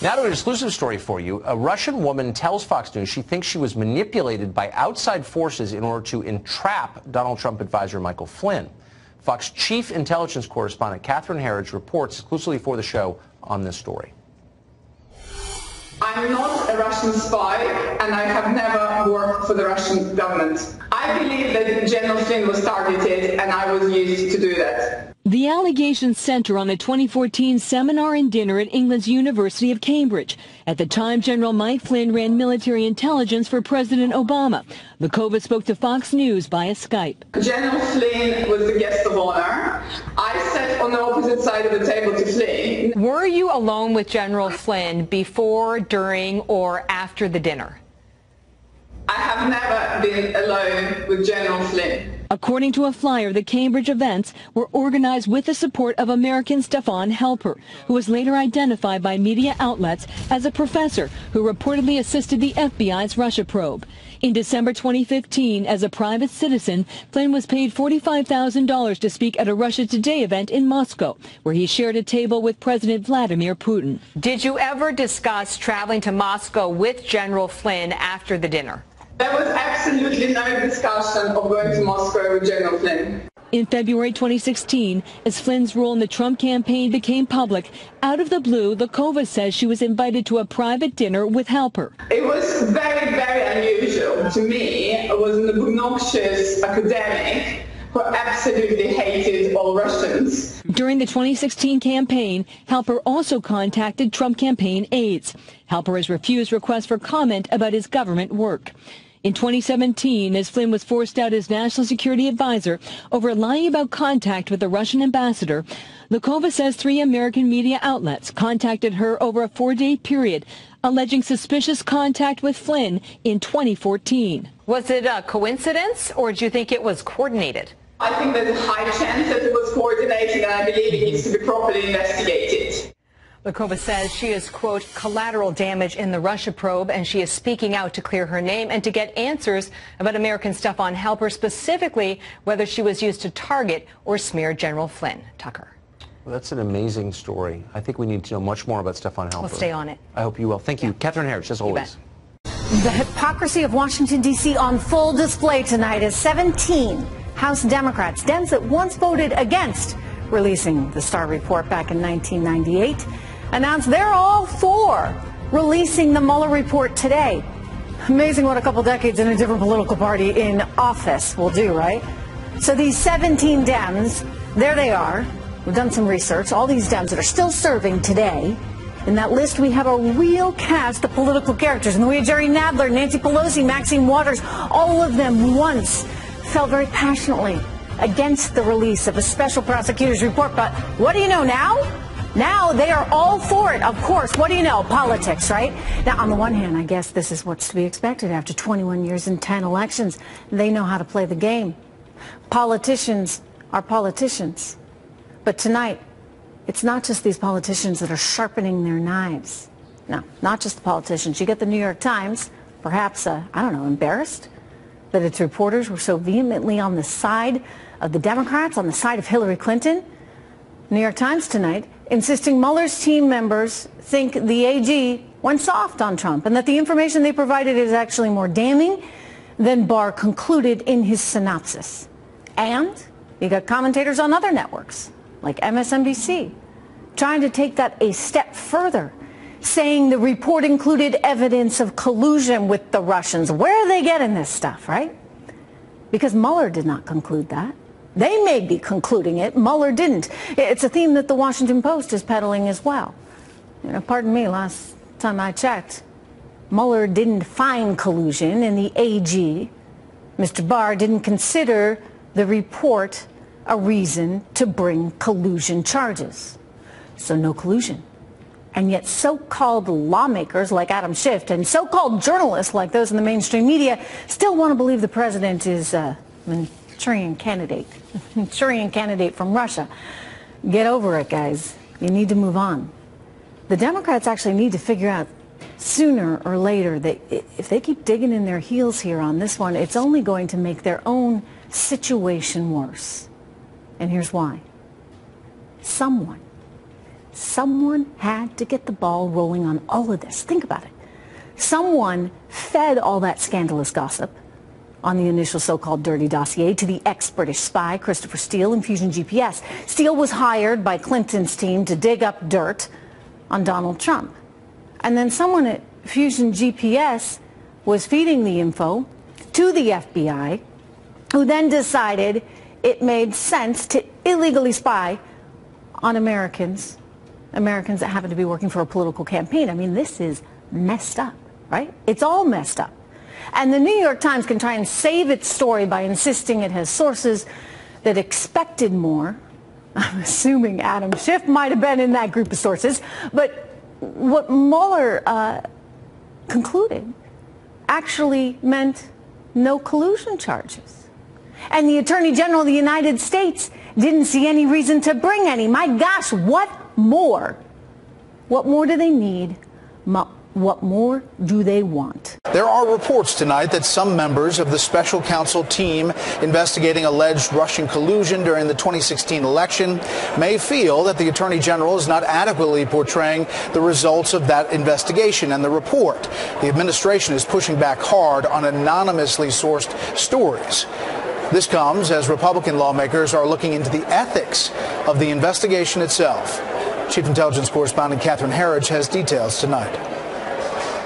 Now to an exclusive story for you. A Russian woman tells Fox News she thinks she was manipulated by outside forces in order to entrap Donald Trump advisor Michael Flynn. Fox chief intelligence correspondent Catherine Herridge reports exclusively for the show on this story. I'm not a Russian spy, and I have never worked for the Russian government. I believe that General Flynn was targeted, and I was used to do that. The allegations center on a 2014 seminar and dinner at England's University of Cambridge. At the time, General Mike Flynn ran military intelligence for President Obama. Mikova spoke to Fox News via Skype. General Flynn was the guest of honor. I sat on the opposite side of the table to Flynn. Were you alone with General Flynn before, during, or after the dinner? I have never been alone with General Flynn. According to a flyer, the Cambridge events were organized with the support of American Stefan Halper, who was later identified by media outlets as a professor who reportedly assisted the FBI's Russia probe. In December 2015, as a private citizen, Flynn was paid $45,000 to speak at a Russia Today event in Moscow, where he shared a table with President Vladimir Putin. Did you ever discuss traveling to Moscow with General Flynn after the dinner? There was absolutely no discussion of going to Moscow with General Flynn. In February 2016, as Flynn's role in the Trump campaign became public, out of the blue, Mikova says she was invited to a private dinner with Halper. It was very, very unusual to me. It was an obnoxious academic who absolutely hated all Russians. During the 2016 campaign, Halper also contacted Trump campaign aides. Halper has refused requests for comment about his government work. In 2017, as Flynn was forced out as national security advisor over lying about contact with the Russian ambassador, Mikova says 3 American media outlets contacted her over a 4-day period, alleging suspicious contact with Flynn in 2014. Was it a coincidence, or do you think it was coordinated? I think there's a high chance that it was coordinated, and I believe it needs to be properly investigated. Mikova says she is, quote, collateral damage in the Russia probe, and she is speaking out to clear her name and to get answers about American Stefan Halper, specifically whether she was used to target or smear General Flynn. Tucker. Well, that's an amazing story. I think we need to know much more about Stefan Halper. We'll stay on it. I hope you will. Thank you. Catherine Herridge, as always. The hypocrisy of Washington, D.C. on full display tonight as 17 House Democrats, Dems that once voted against releasing the Starr report back in 1998, announced they're all for releasing the Mueller report today. Amazing what a couple decades in a different political party in office will do, right? So these 17 Dems, there they are. We've done some research. All these Dems that are still serving today. In that list, we have a real cast of political characters. And we have Jerry Nadler, Nancy Pelosi, Maxine Waters. All of them once felt very passionately against the release of a special prosecutor's report. But what do you know now? Now they are all for it, of course. What do you know? Politics, right? Now, on the one hand, I guess this is what's to be expected after 21 years and 10 elections. They know how to play the game. Politicians are politicians. But tonight, it's not just these politicians that are sharpening their knives. No, not just the politicians. You get the New York Times, perhaps, I don't know, embarrassed that its reporters were so vehemently on the side of the Democrats, on the side of Hillary Clinton. New York Times tonight insisting Mueller's team members think the AG went soft on Trump and that the information they provided is actually more damning than Barr concluded in his synopsis. And you got commentators on other networks, like MSNBC, trying to take that a step further, saying the report included evidence of collusion with the Russians. Where are they getting this stuff, right? Because Mueller did not conclude that. They may be concluding it. Mueller didn't. It's a theme that the Washington Post is peddling as well. You know, pardon me, last time I checked, Mueller didn't find collusion in the AG. Mr. Barr didn't consider the report a reason to bring collusion charges. So no collusion. And yet so-called lawmakers like Adam Schiff and so-called journalists like those in the mainstream media still want to believe the president is Manchurian candidate from Russia. Get over it, guys. You need to move on. The Democrats actually need to figure out sooner or later that if they keep digging in their heels here on this one, it's only going to make their own situation worse. And here's why. Someone Someone had to get the ball rolling on all of this. Think about it. Someone fed all that scandalous gossip on the initial so-called dirty dossier to the ex-British spy Christopher Steele and Fusion GPS. Steele was hired by Clinton's team to dig up dirt on Donald Trump. And then someone at Fusion GPS was feeding the info to the FBI, who then decided it made sense to illegally spy on Americans that happen to be working for a political campaign. I mean, this is messed up, right? It's all messed up. And the New York Times can try and save its story by insisting it has sources that expected more. I'm assuming Adam Schiff might have been in that group of sources. But what Mueller concluded actually meant no collusion charges. And the Attorney General of the United States didn't see any reason to bring any. My gosh, what more? What more do they need? What more do they want? There are reports tonight that some members of the special counsel team investigating alleged Russian collusion during the 2016 election may feel that the Attorney General is not adequately portraying the results of that investigation and the report. The administration is pushing back hard on anonymously sourced stories. This comes as Republican lawmakers are looking into the ethics of the investigation itself. Chief Intelligence Correspondent Catherine Herridge has details tonight.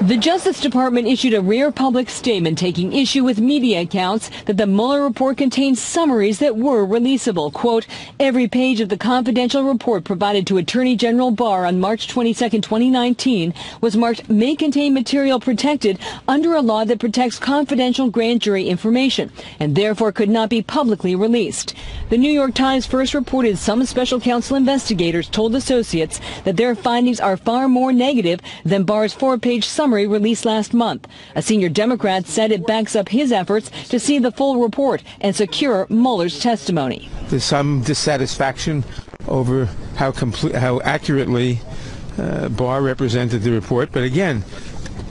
The Justice Department issued a rare public statement taking issue with media accounts that the Mueller report contains summaries that were releasable. Quote, every page of the confidential report provided to Attorney General Barr on March 22, 2019 was marked may contain material protected under a law that protects confidential grand jury information and therefore could not be publicly released. The New York Times first reported some special counsel investigators told associates that their findings are far more negative than Barr's 4-page summary released last month. A senior Democrat said it backs up his efforts to see the full report and secure Mueller's testimony. There's some dissatisfaction over how accurately Barr represented the report, but again,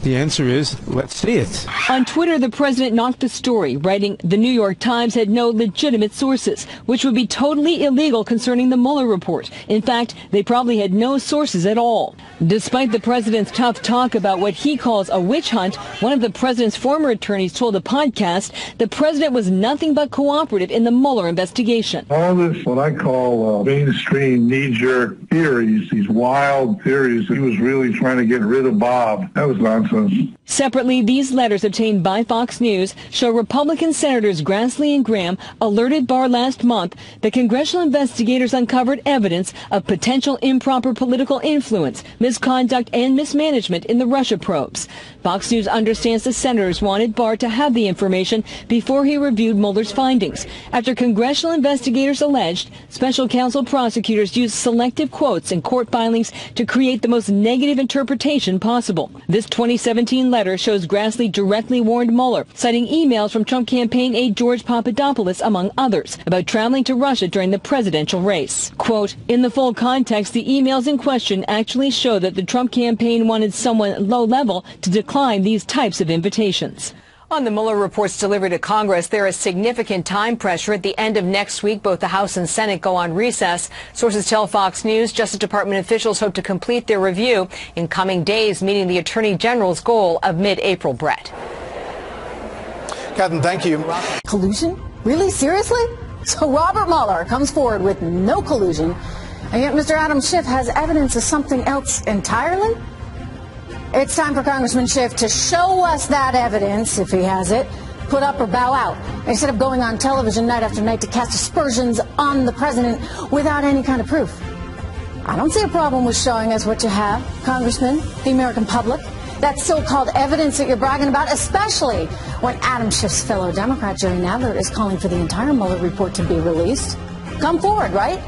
the answer is, let's see it. On Twitter, the president knocked the story, writing, the New York Times had no legitimate sources, which would be totally illegal concerning the Mueller report. In fact, they probably had no sources at all. Despite the president's tough talk about what he calls a witch hunt, one of the president's former attorneys told a podcast the president was nothing but cooperative in the Mueller investigation. All this, what I call mainstream knee-jerk theories, these wild theories, he was really trying to get rid of Bob. That was nonsense. Separately, these letters obtained by Fox News show Republican Senators Grassley and Graham alerted Barr last month that congressional investigators uncovered evidence of potential improper political influence, misconduct, and mismanagement in the Russia probes. Fox News understands the senators wanted Barr to have the information before he reviewed Mueller's findings. After congressional investigators alleged special counsel prosecutors used selective quotes in court filings to create the most negative interpretation possible. This 2017 letter shows Grassley directly warned Mueller, citing emails from Trump campaign aide George Papadopoulos, among others, about traveling to Russia during the presidential race. Quote, in the full context, the emails in question actually show that the Trump campaign wanted someone low-level to decline these types of invitations. On the Mueller report's delivery to Congress, there is significant time pressure. At the end of next week, both the House and Senate go on recess. Sources tell Fox News Justice Department officials hope to complete their review in coming days, meeting the Attorney General's goal of mid-April. Brett. Catherine, thank you. Collusion? Really? Seriously? So Robert Mueller comes forward with no collusion, and yet Mr. Adam Schiff has evidence of something else entirely? It's time for Congressman Schiff to show us that evidence, if he has it, put up or bow out, instead of going on television night after night to cast aspersions on the president without any kind of proof. I don't see a problem with showing us what you have, Congressman, the American public. That so-called evidence that you're bragging about, especially when Adam Schiff's fellow Democrat, Jerry Nadler, is calling for the entire Mueller report to be released. Come forward, right?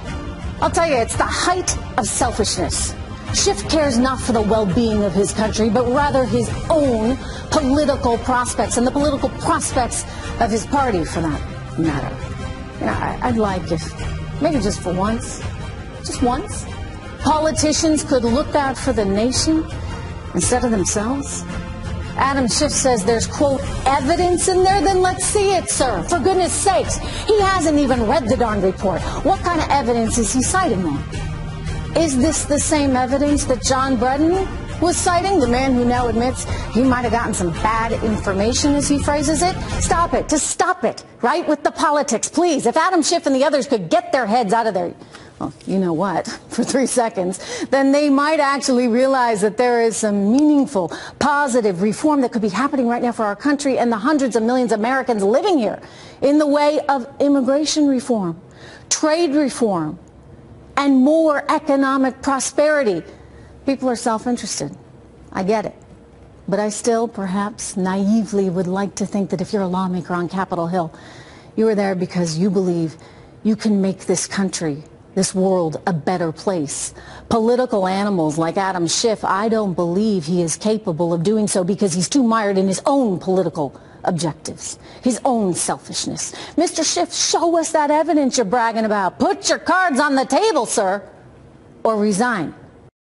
I'll tell you, it's the height of selfishness. Schiff cares not for the well-being of his country, but rather his own political prospects and the political prospects of his party, for that matter. You know, I'd like if, maybe just for once, just once, politicians could look out for the nation instead of themselves. Adam Schiff says there's, quote, evidence in there, then let's see it, sir. For goodness sakes, he hasn't even read the darn report. What kind of evidence is he citing then? Is this the same evidence that John Brennan was citing, the man who now admits he might have gotten some bad information, as he phrases it? Stop it. Just stop it, right, with the politics, please. If Adam Schiff and the others could get their heads out of their, well, you know what, for 3 seconds, then they might actually realize that there is some meaningful, positive reform that could be happening right now for our country and the hundreds of millions of Americans living here in the way of immigration reform, trade reform, and more economic prosperity. People are self-interested. I get it. But I still, perhaps naively, would like to think that if you're a lawmaker on Capitol Hill, you are there because you believe you can make this country, this world, a better place. Political animals like Adam Schiff, I don't believe he is capable of doing so because he's too mired in his own political objectives, his own selfishness. Mr. Schiff, show us that evidence you're bragging about. Put your cards on the table, sir, or resign.